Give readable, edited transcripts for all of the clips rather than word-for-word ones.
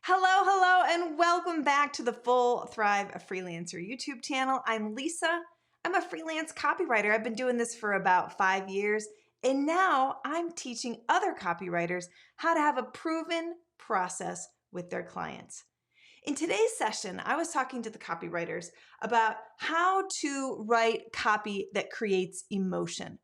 Hello, and welcome back to the Full Thrive Freelancer YouTube channel. I'm Lisa. I'm a freelance copywriter. I've been doing this for about 5 years, and now I'm teaching other copywriters how to have a proven process with their clients. In today's session, I was talking to the copywriters about how to write copy that creates emotion.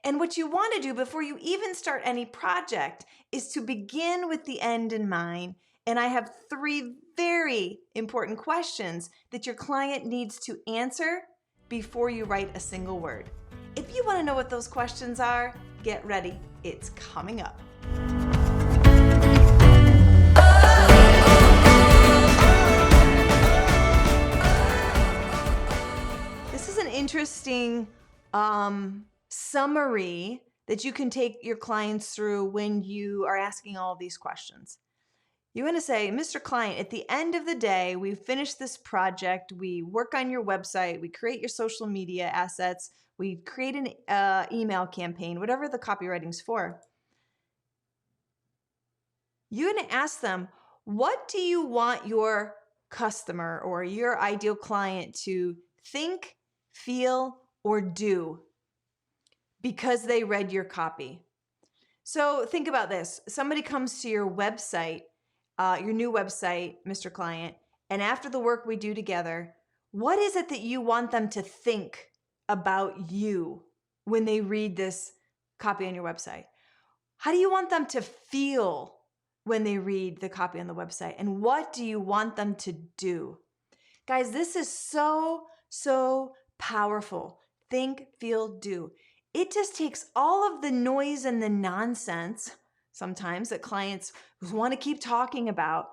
And what you want to do before you even start any project is to begin with the end in mind. And I have 3 very important questions that your client needs to answer before you write a single word. If you want to know what those questions are, get ready. It's coming up. This is an interesting summary that you can take your clients through when you are asking all of these questions. You want to say, Mr. Client, at the end of the day, we finish this project, we work on your website, we create your social media assets, we create an email campaign, whatever the copywriting's for. You're going to ask them, what do you want your customer or your ideal client to think, feel, or do because they read your copy? So think about this. Somebody comes to your website, your new website, Mr. Client, and after the work we do together, what is it that you want them to think about you when they read this copy on your website? How do you want them to feel when they read the copy on the website? And what do you want them to do? Guys, this is so powerful. Think, feel, do. It just takes all of the noise and the nonsense sometimes that clients want to keep talking about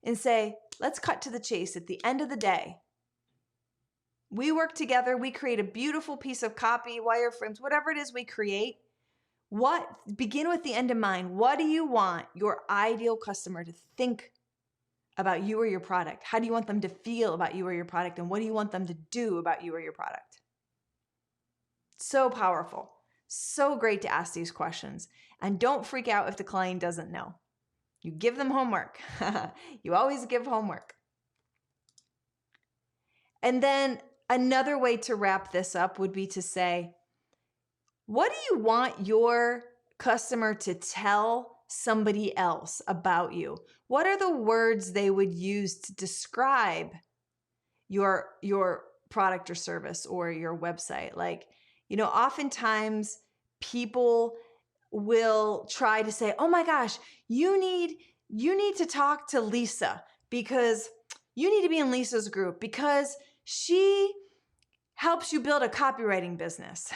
and say, let's cut to the chase. At the end of the day, we work together, we create a beautiful piece of copy, wireframes, whatever it is we create. Begin with the end in mind. What do you want your ideal customer to think about you or your product? How do you want them to feel about you or your product? And what do you want them to do about you or your product? So powerful. So great to ask these questions. And don't freak out if the client doesn't know. You give them homework. You always give homework. And then another way to wrap this up would be to say, what do you want your customer to tell somebody else about you? What are the words they would use to describe your product or service or your website? Oftentimes people will try to say, oh my gosh, you need to talk to Lisa because you need to be in Lisa's group because she helps you build a copywriting business.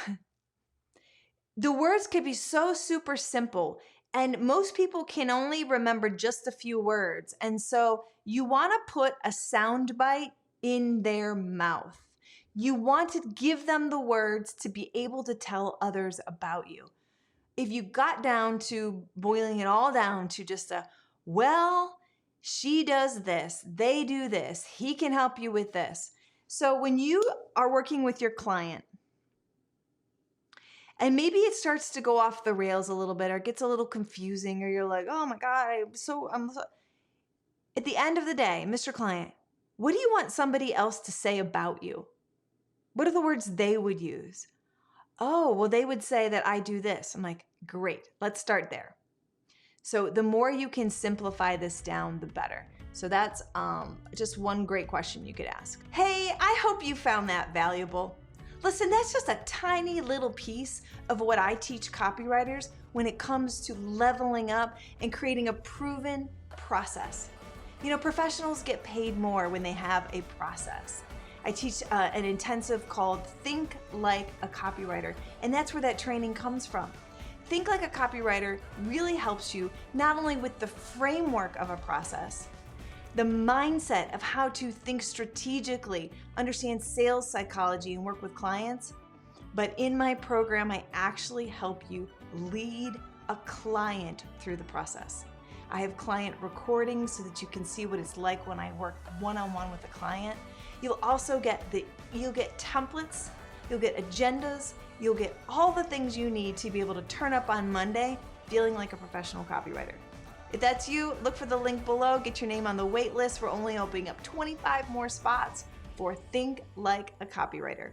The words could be so super simple, and most people can only remember just a few words. And so you want to put a soundbite in their mouth. You want to give them the words to be able to tell others about you. If you got down to boiling it all down to just she does this, they do this, he can help you with this. So when you are working with your client, and maybe it starts to go off the rails a little bit or it gets a little confusing or you're like, oh my God, I'm so. At the end of the day, Mr. Client, what do you want somebody else to say about you? What are the words they would use? Oh, well, they would say that I do this. I'm like, great, let's start there. So the more you can simplify this down, the better. So that's just one great question you could ask. Hey, I hope you found that valuable. Listen, that's just a tiny little piece of what I teach copywriters when it comes to leveling up and creating a proven process. Professionals get paid more when they have a process. I teach an intensive called Think Like a Copywriter, and that's where that training comes from. Think Like a Copywriter really helps you not only with the framework of a process, the mindset of how to think strategically, understand sales psychology, and work with clients, but in my program, I actually help you lead a client through the process. I have client recordings so that you can see what it's like when I work one-on-one with a client. You'll also get templates, you'll get agendas, you'll get all the things you need to be able to turn up on Monday feeling like a professional copywriter. If that's you, look for the link below, get your name on the wait list. We're only opening up 25 more spots for Think Like a Copywriter.